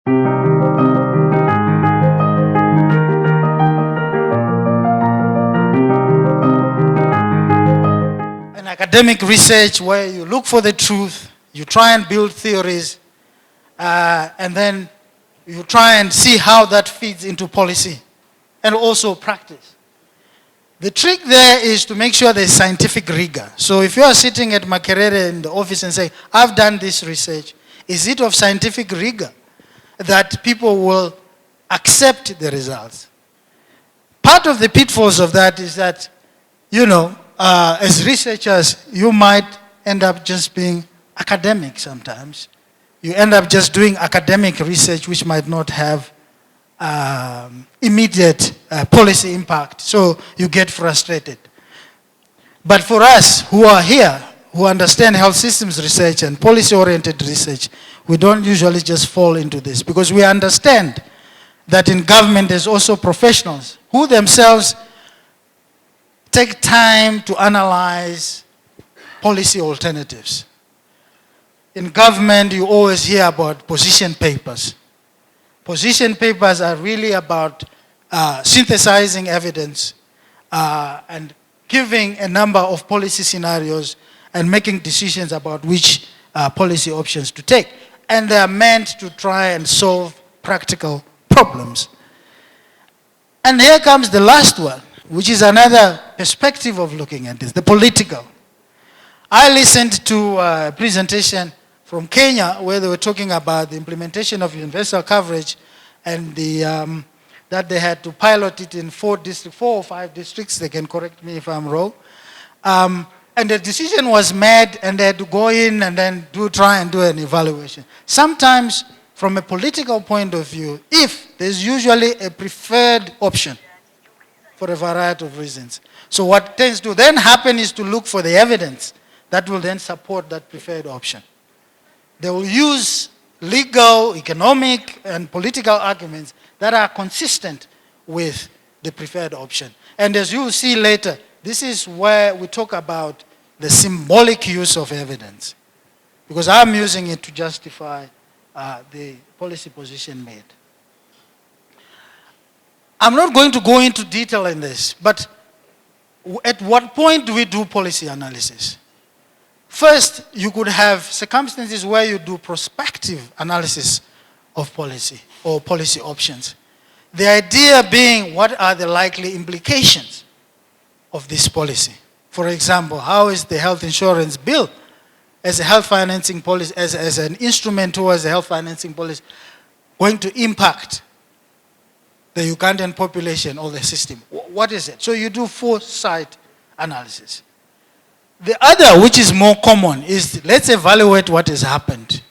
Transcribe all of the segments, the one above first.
An academic research where you look for the truth, you try and build theories, and then you try and see how that feeds into policy and also practice. The trick there is to make sure there's scientific rigor. So if you are sitting at Makerere in the office and say, I've done this research, is it of scientific rigor that people will accept the results? Part of the pitfalls of that is that, you know, as researchers, you might end up just being academic sometimes. You end up just doing academic research which might not have immediate policy impact, so you get frustrated. But for us who are here, who understand health systems research and policy-oriented research, we don't usually just fall into this because we understand that in government there's also professionals who themselves take time to analyze policy alternatives. In government, you always hear about position papers. Position papers are really about synthesizing evidence and giving a number of policy scenarios and making decisions about which policy options to take. And they are meant to try and solve practical problems. And here comes the last one, which is another perspective of looking at this, the political. I listened to a presentation from Kenya where they were talking about the implementation of universal coverage and that they had to pilot it in 4 or 5 districts. They can correct me if I'm wrong. And the decision was made and they had to go in and then try and do an evaluation. Sometimes from a political point of view, if there's usually a preferred option for a variety of reasons. So what tends to then happen is to look for the evidence that will then support that preferred option. They will use legal, economic, and political arguments that are consistent with the preferred option. And as you will see later, this is where we talk about the symbolic use of evidence. Because I'm using it to justify the policy position made. I'm not going to go into detail in this, but at what point do we do policy analysis? First, you could have circumstances where you do prospective analysis of policy or policy options. The idea being, what are the likely implications of this policy? For example, how is the health insurance bill as a health financing policy, as an instrument towards the health financing policy, going to impact the Ugandan population or the system? What is it? So you do foresight analysis. The other, which is more common, is let's evaluate what has happened.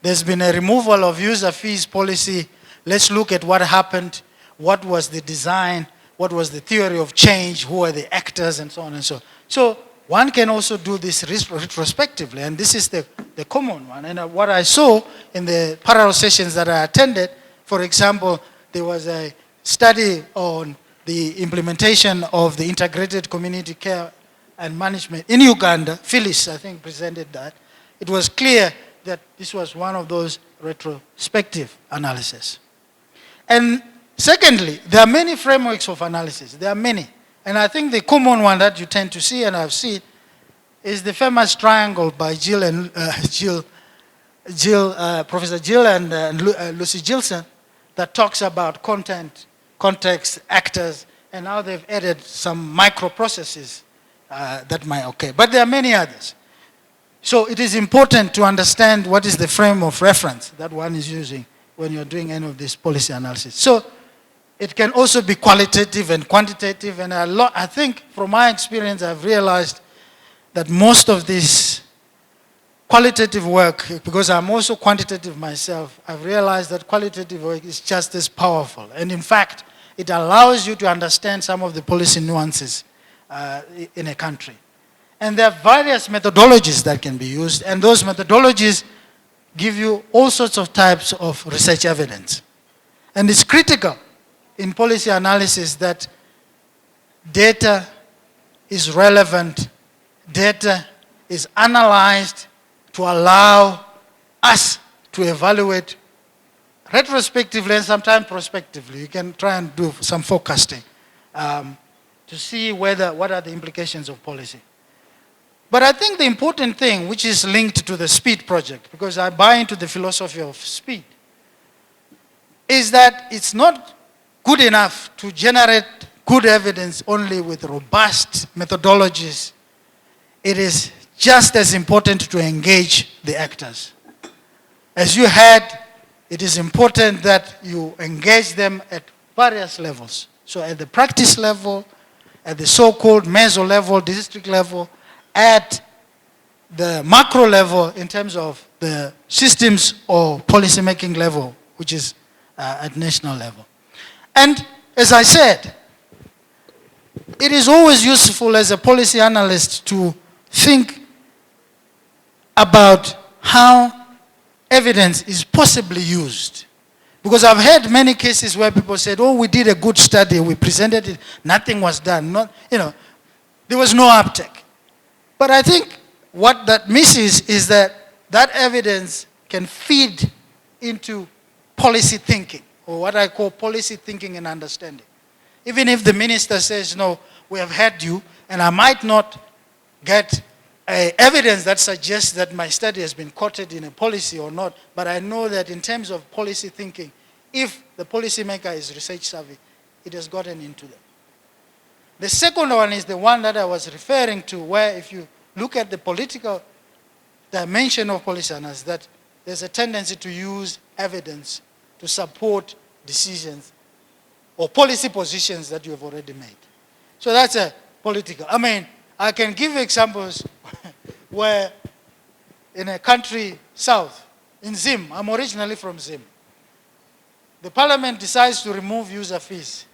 There's been a removal of user fees policy. Let's look at what happened, what was the design, what was the theory of change, who are the actors, and so on and so on. So one can also do this retrospectively, and this is the common one. And what I saw in the parallel sessions that I attended, for example, there was a study on the implementation of the integrated community care and management in Uganda. Phyllis, I think, presented that. It was clear that this was one of those retrospective analyses. And secondly, there are many frameworks of analysis. There are many. And I think the common one that you tend to see, and I've seen, is the famous triangle by Professor Jill and Lucy Gilson, that talks about content, context, actors, and how they've added some microprocesses that might occur. But there are many others. So it is important to understand what is the frame of reference that one is using when you're doing any of this policy analysis. So it can also be qualitative and quantitative, and I think from my experience I've realized that most of this qualitative work, because I'm also quantitative myself, I've realized that qualitative work is just as powerful. And in fact, it allows you to understand some of the policy nuances in a country. And there are various methodologies that can be used, and those methodologies give you all sorts of types of research evidence. And it's critical in policy analysis that data is relevant, data is analyzed to allow us to evaluate retrospectively and sometimes prospectively, you can try and do some forecasting to see what are the implications of policy. But I think the important thing, which is linked to the SPEED project, because I buy into the philosophy of SPEED, is that it's not good enough to generate good evidence only with robust methodologies. It is just as important to engage the actors. As you heard, it is important that you engage them at various levels. So at the practice level, at the so-called meso level, district level, at the macro level in terms of the systems or policy-making level, which is at national level. And as I said, it is always useful as a policy analyst to think about how evidence is possibly used. Because I've heard many cases where people said, oh, we did a good study, we presented it, nothing was done. There was no uptake. But I think what that misses is that evidence can feed into policy thinking, or what I call policy thinking and understanding. Even if the minister says, no, we have heard you, and I might not get evidence that suggests that my study has been quoted in a policy or not, but I know that in terms of policy thinking, if the policymaker is research savvy, it has gotten into them. The second one is the one that I was referring to, where if you look at the political dimension of policy analysis, that there's a tendency to use evidence to support decisions or policy positions that you have already made. So that's a political. I mean, I can give examples where in a country south, in Zim, I'm originally from Zim, the parliament decides to remove user fees.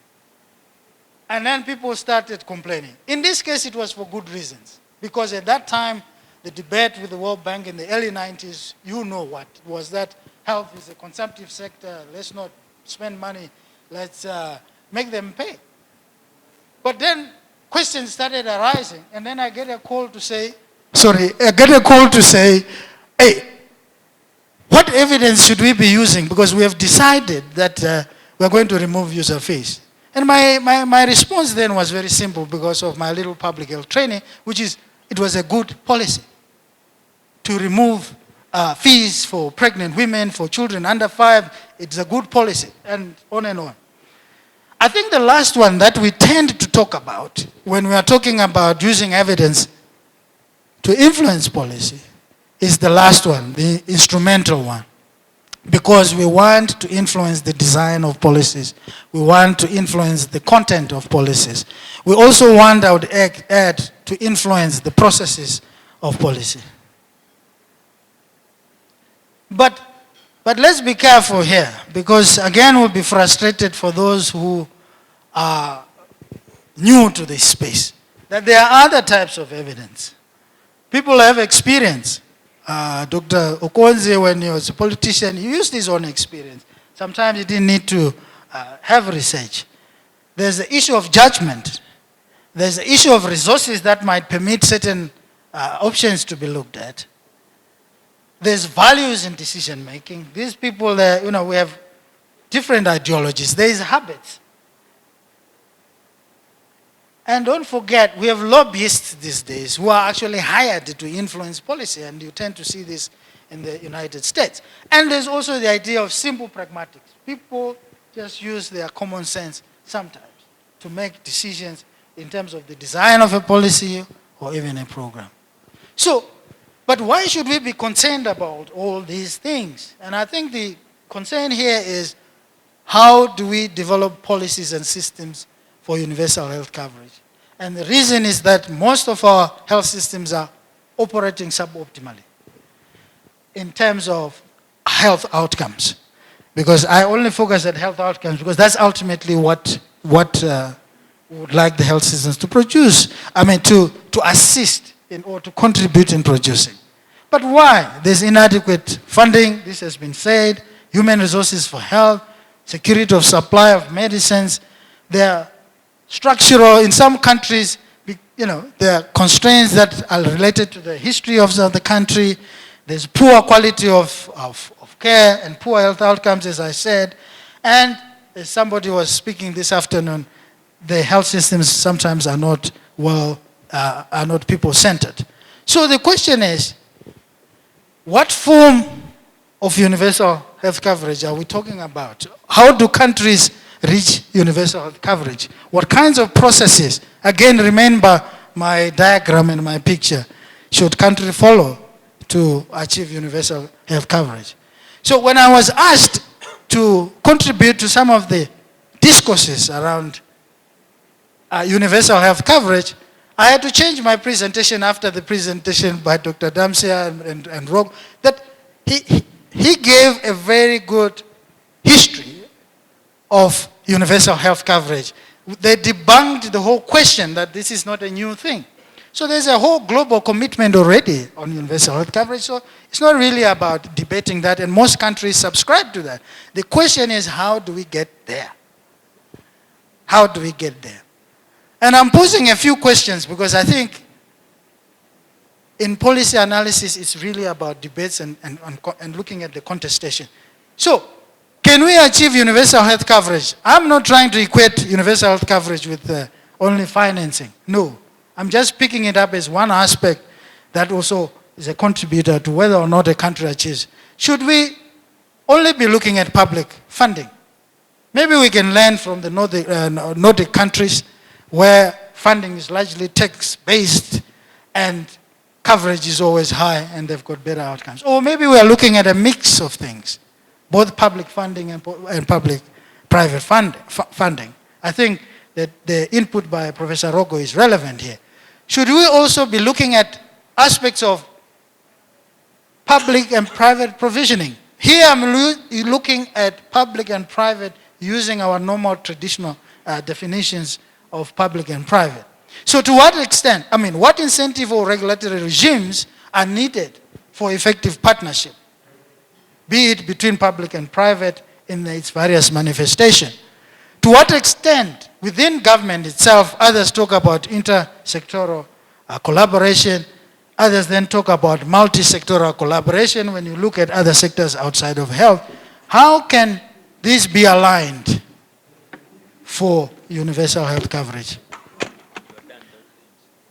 And then people started complaining. In this case, it was for good reasons. Because at that time, the debate with the World Bank in the early 90s, you know what, was that health is a consumptive sector, let's not spend money, let's make them pay. But then questions started arising, and then I get a call to say, hey, what evidence should we be using? Because we have decided that we're going to remove user fees. And my response then was very simple because of my little public health training, which is, it was a good policy to remove fees for pregnant women, for children under 5. It's a good policy, and on and on. I think the last one that we tend to talk about when we are talking about using evidence to influence policy is the last one, the instrumental one. Because we want to influence the design of policies. We want to influence the content of policies. We also want, I would add, to influence the processes of policy. But let's be careful here, because again we'll be frustrated for those who are new to this space, that there are other types of evidence. People have experience. Dr. Okonze, when he was a politician, he used his own experience. Sometimes he didn't need to have research. There's the issue of judgment. There's the issue of resources that might permit certain options to be looked at. There's values in decision making. These people, we have different ideologies. There's habits. And don't forget, we have lobbyists these days who are actually hired to influence policy, and you tend to see this in the United States. And there's also the idea of simple pragmatics. People just use their common sense sometimes to make decisions in terms of the design of a policy or even a program. So, but why should we be concerned about all these things? And I think the concern here is, how do we develop policies and systems for universal health coverage? And the reason is that most of our health systems are operating suboptimally in terms of health outcomes. Because I only focus at health outcomes because that's ultimately what we would like the health systems to produce. I mean, to assist in or to contribute in producing. But why? There's inadequate funding, this has been said, human resources for health, security of supply of medicines. There are structural, in some countries, there are constraints that are related to the history of the country. There's poor quality of care and poor health outcomes, as I said. And as somebody was speaking this afternoon, the health systems sometimes are not are not people-centered. So the question is, what form of universal health coverage are we talking about? How do countries reach universal health coverage? What kinds of processes, again, remember my diagram and my picture, should country follow to achieve universal health coverage? So when I was asked to contribute to some of the discourses around universal health coverage, I had to change my presentation after the presentation by Dr. Damsia and Rob, that he gave a very good history of universal health coverage. They debunked the whole question that this is not a new thing. So there's a whole global commitment already on universal health coverage, so it's not really about debating that, and most countries subscribe to that. The question is, how do we get there? How do we get there? And I'm posing a few questions because I think in policy analysis, it's really about debates and looking at the contestation. So, can we achieve universal health coverage? I'm not trying to equate universal health coverage with only financing. No. I'm just picking it up as one aspect that also is a contributor to whether or not a country achieves. Should we only be looking at public funding? Maybe we can learn from the Nordic countries where funding is largely tax-based and coverage is always high and they've got better outcomes. Or maybe we are looking at a mix of things, both public funding and public-private funding. I think that the input by Professor Rogo is relevant here. Should we also be looking at aspects of public and private provisioning? Here I'm looking at public and private using our normal traditional definitions of public and private. So to what extent, what incentive or regulatory regimes are needed for effective partnership, be it between public and private in its various manifestations? To what extent within government itself, others talk about intersectoral collaboration, others then talk about multi-sectoral collaboration when you look at other sectors outside of health. How can this be aligned for universal health coverage?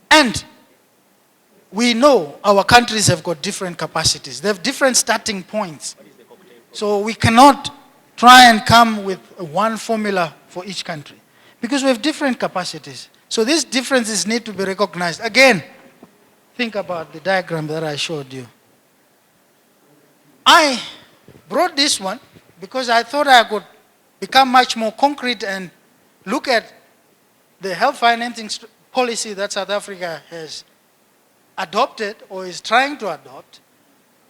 And we know our countries have got different capacities. They have different starting points. So we cannot try and come with one formula for each country because we have different capacities. So these differences need to be recognized. Again, think about the diagram that I showed you. I brought this one because I thought I could become much more concrete and look at the health financing policy that South Africa has adopted or is trying to adopt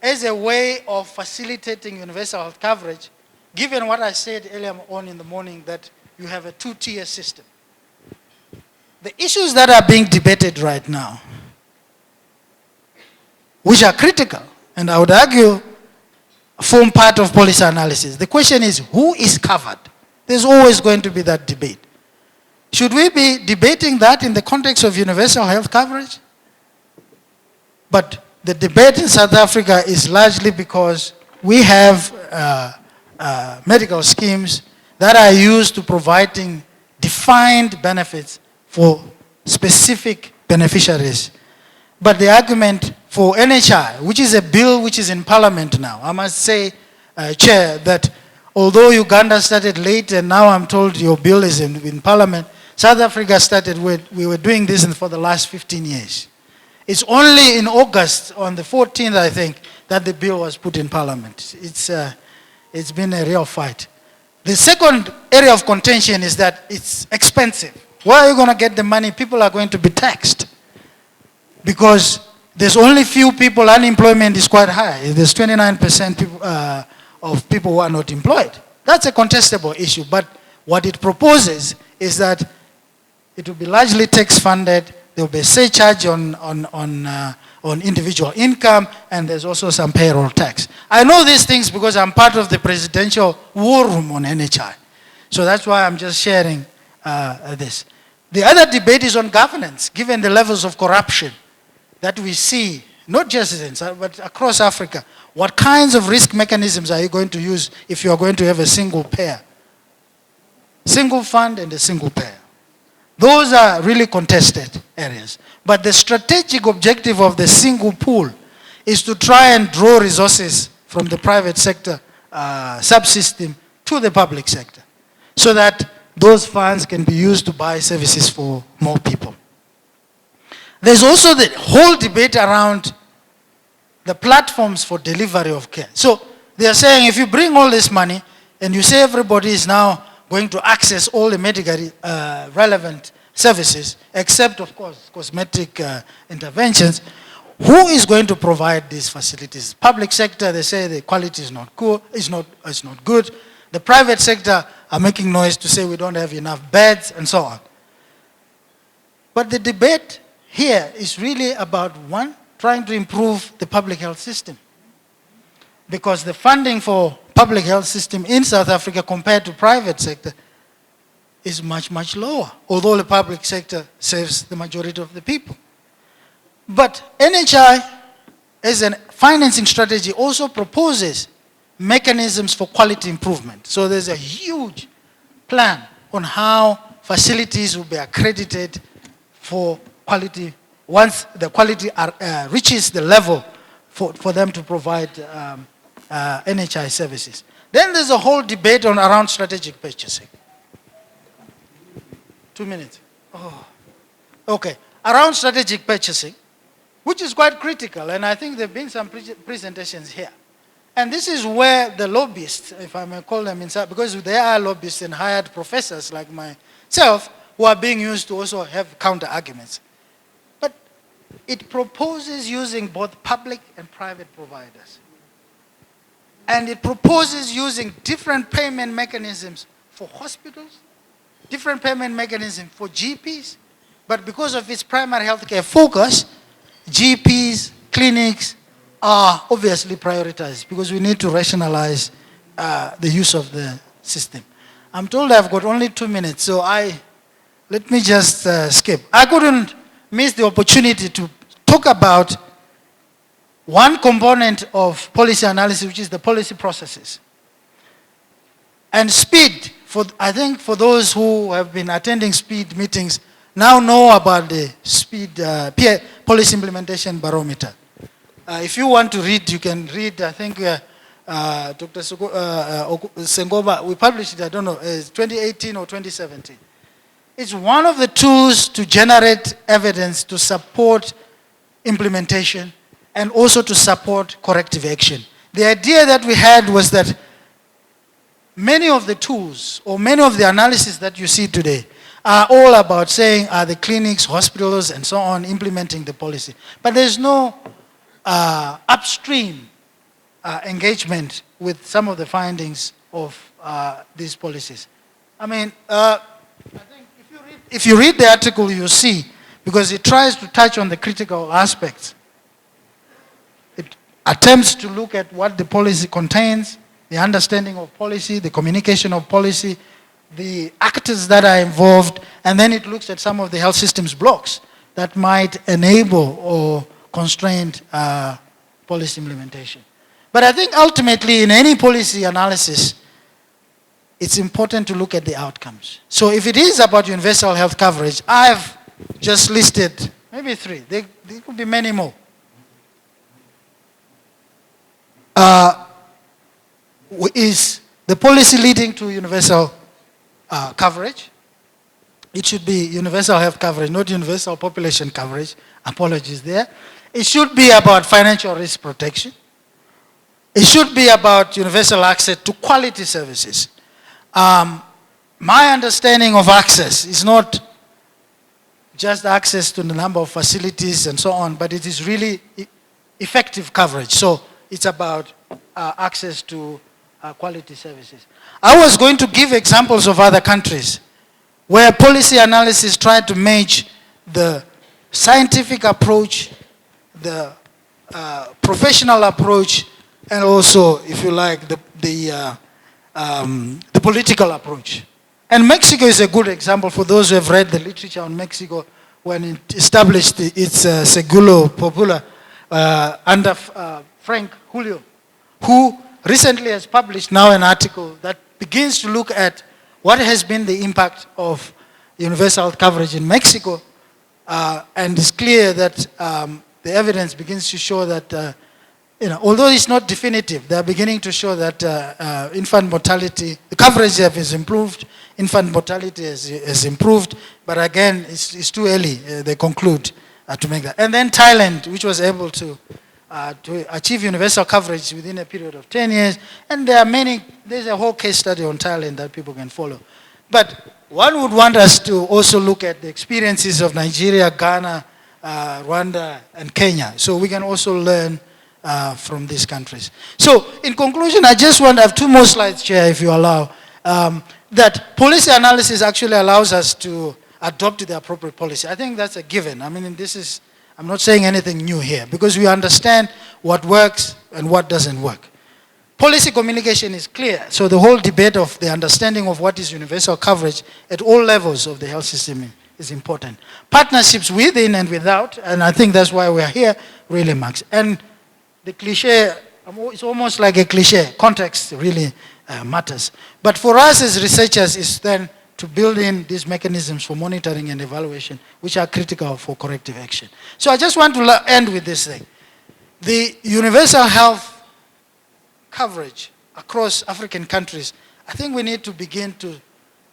as a way of facilitating universal health coverage, given what I said earlier on in the morning that you have a two-tier system. The issues that are being debated right now, which are critical, and I would argue form part of policy analysis. The question is, who is covered? There's always going to be that debate. Should we be debating that in the context of universal health coverage? But the debate in South Africa is largely because we have medical schemes that are used to providing defined benefits for specific beneficiaries. But the argument for NHI, which is a bill which is in Parliament now, I must say, Chair, that although Uganda started late and now I'm told your bill is in Parliament, South Africa started we were doing this for the last 15 years. It's only in August, on the 14th, I think, that the bill was put in Parliament. It's been a real fight. The second area of contention is that it's expensive. Where are you going to get the money? People are going to be taxed. Because there's only few people, unemployment is quite high. There's 29% of people who are not employed. That's a contestable issue, but what it proposes is that it will be largely tax-funded. There will be a surcharge on individual income, and there's also some payroll tax. I know these things because I'm part of the presidential war room on NHI. So that's why I'm just sharing this. The other debate is on governance, given the levels of corruption that we see not just but across Africa, what kinds of risk mechanisms are you going to use if you are going to have a single payer? Single fund and a single payer. Those are really contested areas. But the strategic objective of the single pool is to try and draw resources from the private sector subsystem to the public sector, so that those funds can be used to buy services for more people. There's also the whole debate around the platforms for delivery of care. So they are saying if you bring all this money and you say everybody is now going to access all the medically relevant services, except of course cosmetic interventions, who is going to provide these facilities? Public sector, they say the quality is not good, it's not good. The private sector are making noise to say we don't have enough beds and so on. But the debate here is really about, one, trying to improve the public health system. Because the funding for public health system in South Africa compared to private sector is much, much lower, although the public sector serves the majority of the people. But NHI, as a financing strategy, also proposes mechanisms for quality improvement. So there's a huge plan on how facilities will be accredited for quality, once the quality reaches the level for them to provide NHI services. Then there's a whole debate around strategic purchasing. 2 minutes. Oh. Okay. Around strategic purchasing, which is quite critical, and I think there have been some presentations here. And this is where the lobbyists, if I may call them inside, because they are lobbyists and hired professors like myself, who are being used to also have counter-arguments. But it proposes using both public and private providers. And it proposes using different payment mechanisms for hospitals, different payment mechanisms for GPs, but because of its primary healthcare focus, GPs, clinics are obviously prioritized because we need to rationalize the use of the system. I'm told I've got only 2 minutes, so let me just skip. I couldn't miss the opportunity to talk about one component of policy analysis, which is the policy processes. And SPEED, I think for those who have been attending SPEED meetings, now know about the SPEED Policy Implementation Barometer. If you want to read, you can read, I think Dr. Sengoba, we published it, I don't know, 2018 or 2017. It's one of the tools to generate evidence to support implementation and also to support corrective action. The idea that we had was that many of the tools or many of the analysis that you see today are all about saying are the clinics, hospitals, and so on implementing the policy. But there's no upstream engagement with some of the findings of these policies. I mean, I think if you read the article, you'll see, because it tries to touch on the critical aspects. It attempts to look at what the policy contains, the understanding of policy, the communication of policy, the actors that are involved, and then it looks at some of the health systems blocks that might enable or constrain policy implementation. But I think ultimately in any policy analysis, it's important to look at the outcomes. So if it is about universal health coverage, I've just listed maybe 3. There could be many more. Is the policy leading to universal coverage? It should be universal health coverage, not universal population coverage. Apologies there. It should be about financial risk protection. It should be about universal access to quality services. My understanding of access is not just access to the number of facilities and so on, but it is really effective coverage. So it's about access to quality services. I was going to give examples of other countries where policy analysis tried to merge the scientific approach, the professional approach, and also, if you like, the political approach. And Mexico is a good example for those who have read the literature on Mexico when it established its Seguro Popular. under Frank Julio, who recently has published now an article that begins to look at what has been the impact of universal health coverage in Mexico, and it's clear that the evidence begins to show that, although it's not definitive, they're beginning to show that infant mortality, the coverage has improved, infant mortality has improved, but again, it's too early, they conclude, to make that. And then Thailand, which was able to achieve universal coverage within a period of 10 years, and there's a whole case study on Thailand that people can follow. But one would want us to also look at the experiences of Nigeria, Ghana, Rwanda, and Kenya, so we can also learn from these countries. So, in conclusion, I just want to have 2 more slides, Chair, if you allow, that policy analysis actually allows us to adopt the appropriate policy. I think that's a given. I mean, I'm not saying anything new here, because we understand what works and what doesn't work. Policy communication is clear, so the whole debate of the understanding of what is universal coverage at all levels of the health system is important. Partnerships within and without, and I think that's why we're here, really matters. And the cliche, it's almost like a cliche, context really matters. But for us as researchers is then to build in these mechanisms for monitoring and evaluation, which are critical for corrective action. So I just want to end with this thing. The universal health coverage across African countries, I think we need to begin to,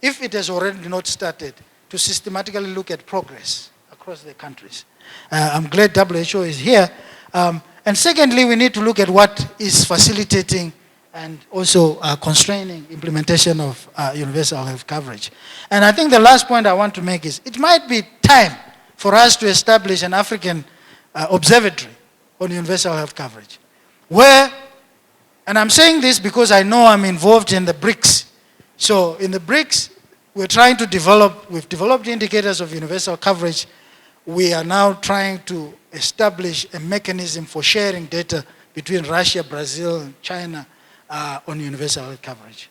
if it has already not started, to systematically look at progress across the countries. I'm glad WHO is here. And secondly, we need to look at what is facilitating and also constraining implementation of universal health coverage. And I think the last point I want to make is, it might be time for us to establish an African observatory on universal health coverage, where, and I'm saying this because I know I'm involved in the BRICS. So in the BRICS, we've developed indicators of universal coverage. We are now trying to establish a mechanism for sharing data between Russia, Brazil, and China on universal health coverage.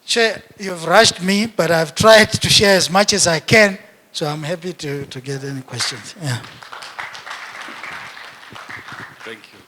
Chair, you've rushed me, but I've tried to share as much as I can, so I'm happy to get any questions. Yeah. Thank you.